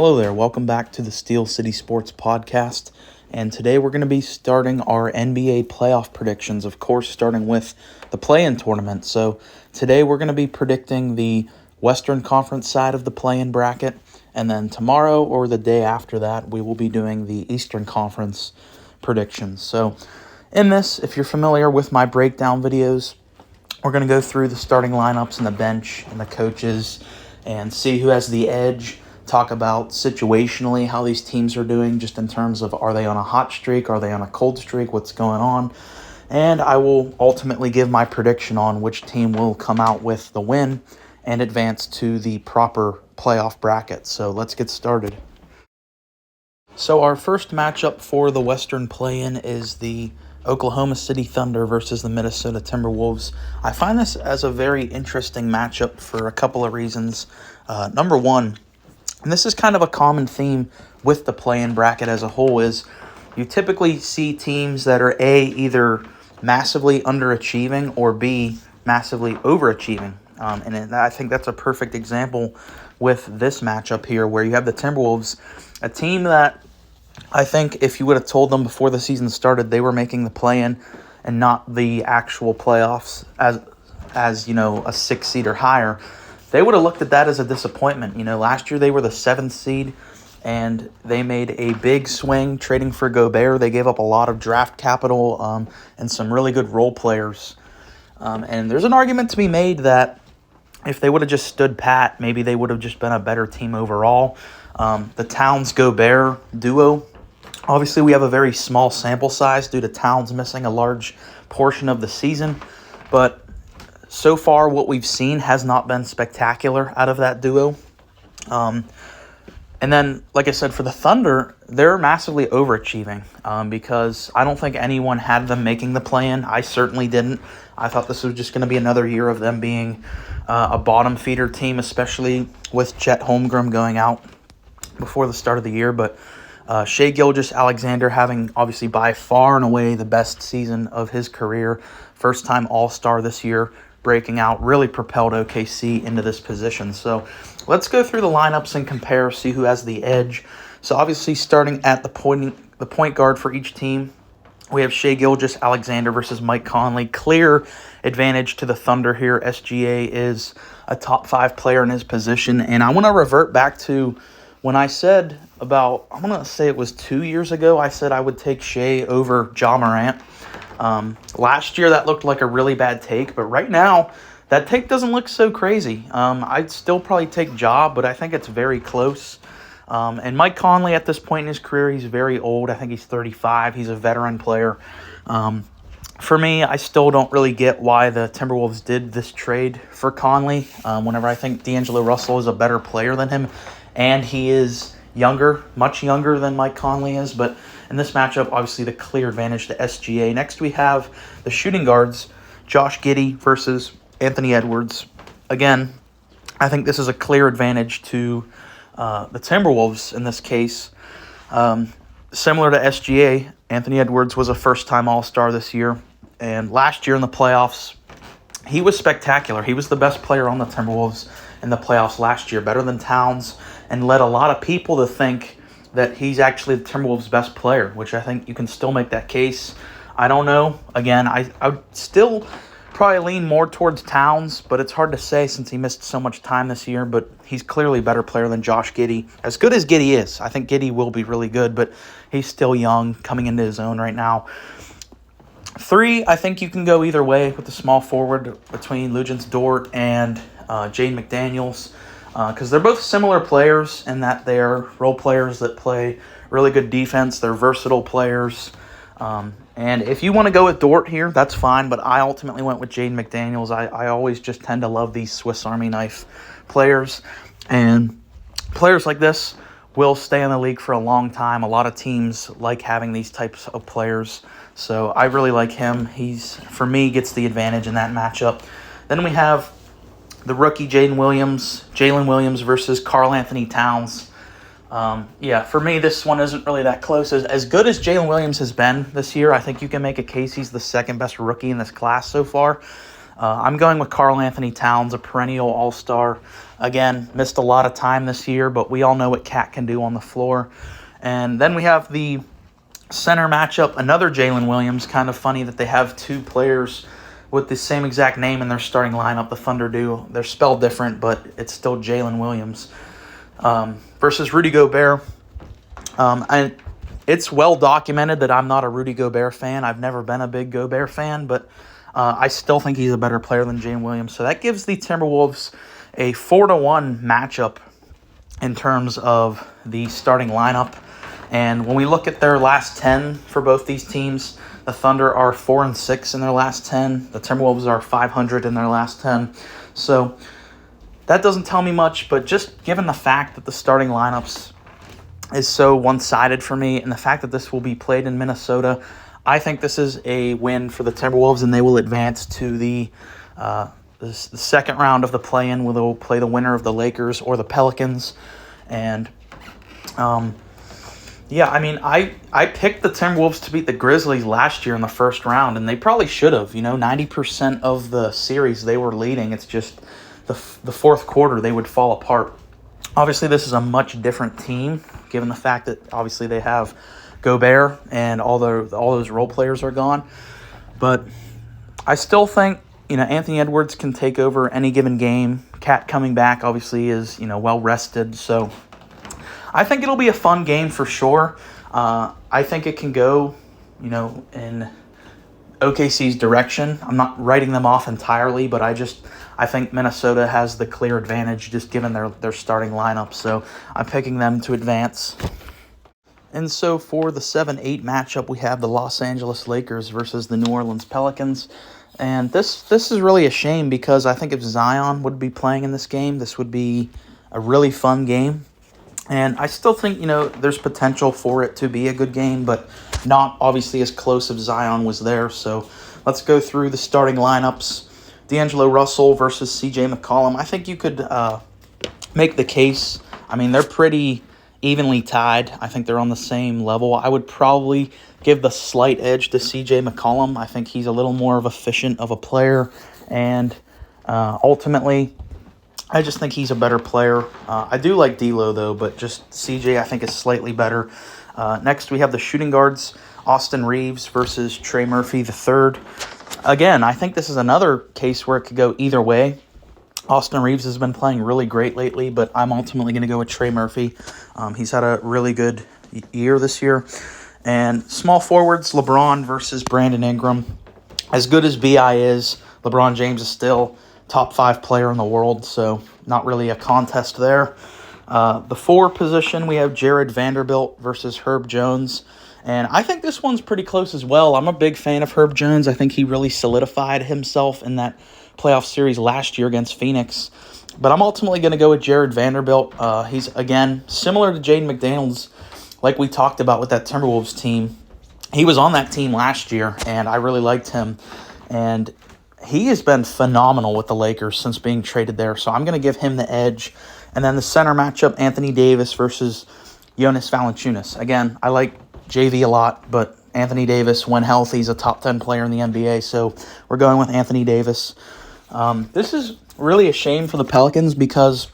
Hello there, welcome back to the Steel City Sports Podcast, and today we're going to be starting our NBA playoff predictions, of course starting with the play-in tournament. So today we're going to be predicting the Western Conference side of the play-in bracket, and then tomorrow or the day after that we will be doing the Eastern Conference predictions. So in this, if you're familiar with my breakdown videos, we're going to go through the starting lineups and the bench and the coaches and see who has the edge. Talk about situationally how these teams are doing, just in terms of, are they on a hot streak, are they on a cold streak, what's going on, and I will ultimately give my prediction on which team will come out with the win and advance to the proper playoff bracket. So let's get started. So our first matchup for the Western play-in is the Oklahoma City Thunder versus the Minnesota Timberwolves. I find this as a very interesting matchup for a couple of reasons. Number one, and this is kind of a common theme with the play-in bracket as a whole, is you typically see teams that are A, either massively underachieving, or B, massively overachieving. And I think that's a perfect example with this matchup here, where you have the Timberwolves, a team that I think if you would have told them before the season started they were making the play-in and not the actual playoffs as you know, a 6 seed or higher, they would have looked at that as a disappointment. You know, last year they were the 7th seed, and they made a big swing trading for Gobert. They gave up a lot of draft capital and some really good role players. And there's an argument to be made that if they would have just stood pat, maybe they would have just been a better team overall. The Towns-Gobert duo, obviously we have a very small sample size due to Towns missing a large portion of the season, but so far, what we've seen has not been spectacular out of that duo. And then, like I said, for the Thunder, they're massively overachieving because I don't think anyone had them making the play-in. I certainly didn't. I thought this was just going to be another year of them being a bottom feeder team, especially with Chet Holmgren going out before the start of the year. But Shai Gilgeous-Alexander having obviously by far and away the best season of his career, first-time All-Star this year, breaking out, really propelled OKC into this position. So let's go through the lineups and compare, see who has the edge. So obviously starting at the point guard for each team, we have Shai Gilgeous-Alexander versus Mike Conley. Clear advantage to the Thunder here. SGA is a top 5 player in his position. And I want to revert back to when I said about, I want to say it was 2 years ago, I said I would take Shai over Ja Morant. Last year that looked like a really bad take, but right now that take doesn't look so crazy. I'd still probably take Ja, but I think it's very close. And Mike Conley at this point in his career, he's very old. I think he's 35. He's a veteran player. For me, I still don't really get why the Timberwolves did this trade for Conley. Whenever I think D'Angelo Russell is a better player than him, and he is younger, much younger than Mike Conley is, but in this matchup, obviously the clear advantage to SGA. Next, we have the shooting guards, Josh Giddey versus Anthony Edwards. Again, I think this is a clear advantage to the Timberwolves in this case. Similar to SGA, Anthony Edwards was a first-time All-Star this year, and last year in the playoffs, he was spectacular. He was the best player on the Timberwolves in the playoffs last year, better than Towns, and led a lot of people to think that he's actually the Timberwolves' best player, which I think you can still make that case. I don't know. Again, I would still probably lean more towards Towns, but it's hard to say since he missed so much time this year, but he's clearly a better player than Josh Giddey. As good as Giddey is, I think Giddey will be really good, but he's still young, coming into his own right now. 3, I think you can go either way with the small forward between Luguentz Dort and Jaden McDaniels, because they're both similar players in that they're role players that play really good defense. They're versatile players. And if you want to go with Dort here, that's fine, but I ultimately went with Jaden McDaniels. I always just tend to love these Swiss Army knife players, and players like this will stay in the league for a long time. A lot of teams like having these types of players, so I really like him. He's, for me, gets the advantage in that matchup. Then we have the rookie Jalen Williams versus Karl-Anthony Towns. For me, this one isn't really that close. As good as Jalen Williams has been this year, I think you can make a case he's the second best rookie in this class so far. I'm going with Karl Anthony Towns, a perennial all-star. Again, missed a lot of time this year, but we all know what Cat can do on the floor. And then we have the center matchup, another Jalen Williams. Kind of funny that they have two players with the same exact name in their starting lineup, the Thunder do. They're spelled different, but it's still Jalen Williams. Versus Rudy Gobert. It's well documented that I'm not a Rudy Gobert fan. I've never been a big Gobert fan, but I still think he's a better player than Jalen Williams. So that gives the Timberwolves a 4-1 matchup in terms of the starting lineup. And when we look at their last 10 for both these teams, the Thunder are 4-6 in their last 10. The Timberwolves are 500 in their last 10. So that doesn't tell me much, but just given the fact that the starting lineups is so one-sided for me, and the fact that this will be played in Minnesota, I think this is a win for the Timberwolves, and they will advance to the second round of the play-in, where they'll play the winner of the Lakers or the Pelicans. And I picked the Timberwolves to beat the Grizzlies last year in the first round, and they probably should have. 90% of the series they were leading. It's just the fourth quarter they would fall apart. Obviously, this is a much different team, given the fact that obviously they have Gobert and all those role players are gone. But I still think Anthony Edwards can take over any given game. Cat coming back obviously is well rested, so I think it'll be a fun game for sure. I think it can go in OKC's direction. I'm not writing them off entirely, but I think Minnesota has the clear advantage just given their starting lineup. So I'm picking them to advance. And so for the 7-8 matchup, we have the Los Angeles Lakers versus the New Orleans Pelicans. And this is really a shame because I think if Zion would be playing in this game, this would be a really fun game. And I still think, there's potential for it to be a good game, but not obviously as close if Zion was there. So let's go through the starting lineups. D'Angelo Russell versus C.J. McCollum. I think you could make the case. I mean, they're pretty evenly tied. I think they're on the same level. I would probably give the slight edge to C.J. McCollum. I think he's a little more of efficient of a player, and ultimately, I just think he's a better player. I do like D'Lo, though, but just C.J. I think is slightly better. Next, we have the shooting guards, Austin Reeves versus Trey Murphy III. Again, I think this is another case where it could go either way. Austin Reeves has been playing really great lately, but I'm ultimately going to go with Trey Murphy. He's had a really good year this year. And small forwards, LeBron versus Brandon Ingram. As good as B.I. is, LeBron James is still top 5 player in the world, so not really a contest there. The 4 position, we have Jared Vanderbilt versus Herb Jones. And I think this one's pretty close as well. I'm a big fan of Herb Jones. I think he really solidified himself in that playoff series last year against Phoenix. But I'm ultimately going to go with Jared Vanderbilt. He's, again, similar to Jaden McDaniels, like we talked about with that Timberwolves team. He was on that team last year, and I really liked him. And he has been phenomenal with the Lakers since being traded there. So I'm going to give him the edge. And then the center matchup, Anthony Davis versus Jonas Valanciunas. Again, I like JV a lot, but Anthony Davis, when healthy, is a top 10 player in the NBA. So we're going with Anthony Davis. This is really a shame for the Pelicans because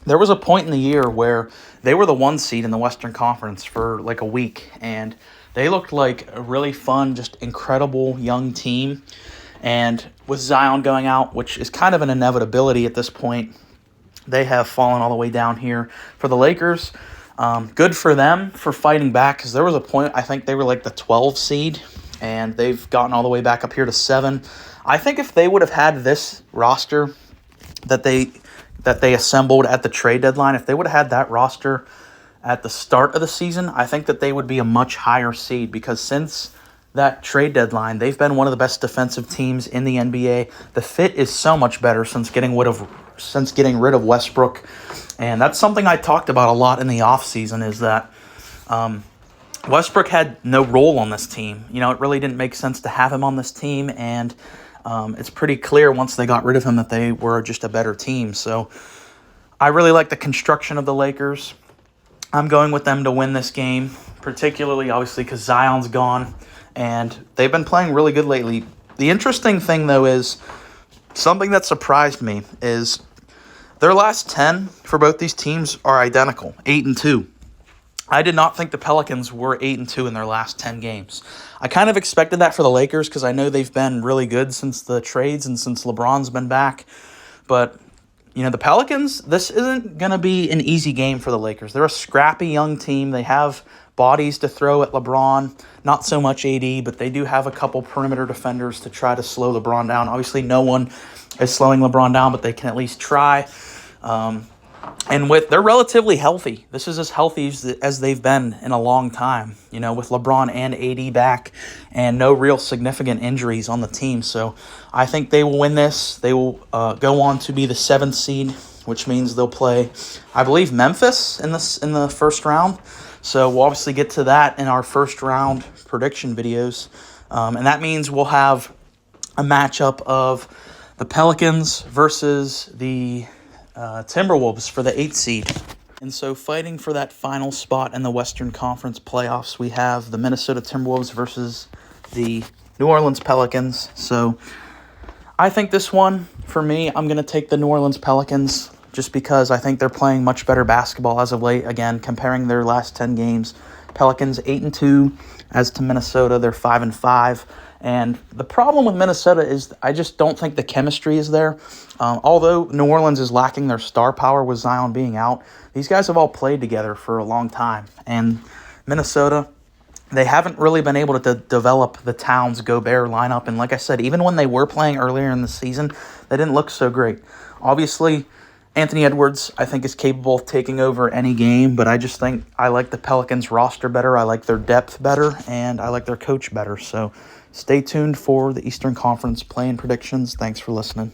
there was a point in the year where they were the 1 seed in the Western Conference for like a week, and they looked like a really fun, just incredible young team. And with Zion going out, which is kind of an inevitability at this point, they have fallen all the way down here. For the Lakers, good for them for fighting back, because there was a point, I think they were like the 12 seed, and they've gotten all the way back up here to 7. I think if they would have had this roster that they assembled at the trade deadline, if they would have had that roster at the start of the season, I think that they would be a much higher seed, because since that trade deadline, they've been one of the best defensive teams in the NBA. The fit is so much better since getting rid of Westbrook. And that's something I talked about a lot in the offseason, is that Westbrook had no role on this team. It really didn't make sense to have him on this team, and it's pretty clear once they got rid of him that they were just a better team. So I really like the construction of the Lakers. I'm going with them to win this game, particularly, obviously, because Zion's gone, and they've been playing really good lately. The interesting thing, though, is something that surprised me is their last 10 for both these teams are identical, 8-2. I did not think the Pelicans were 8-2 in their last 10 games. I kind of expected that for the Lakers because I know they've been really good since the trades and since LeBron's been back. But, the Pelicans, this isn't going to be an easy game for the Lakers. They're a scrappy young team. They have bodies to throw at LeBron, not so much AD, but they do have a couple perimeter defenders to try to slow LeBron down. Obviously, no one is slowing LeBron down, but they can at least try. And they're relatively healthy. This is as healthy as they've been in a long time, with LeBron and AD back and no real significant injuries on the team. So I think they will win this. They will go on to be the 7th seed, which means they'll play, I believe, Memphis in the first round. So we'll obviously get to that in our first round prediction videos. And that means we'll have a matchup of the Pelicans versus the Timberwolves for the 8th seed. And so fighting for that final spot in the Western Conference playoffs, we have the Minnesota Timberwolves versus the New Orleans Pelicans. So I think this one, for me, I'm going to take the New Orleans Pelicans just because I think they're playing much better basketball as of late. Again, comparing their last 10 games, Pelicans 8-2, as to Minnesota, they're 5-5. And the problem with Minnesota is I just don't think the chemistry is there. Although New Orleans is lacking their star power with Zion being out, these guys have all played together for a long time. And Minnesota, they haven't really been able to develop the Towns Gobert lineup. And like I said, even when they were playing earlier in the season, they didn't look so great. Obviously, Anthony Edwards, I think, is capable of taking over any game, but I just think I like the Pelicans roster better, I like their depth better, and I like their coach better. So stay tuned for the Eastern Conference play-in predictions. Thanks for listening.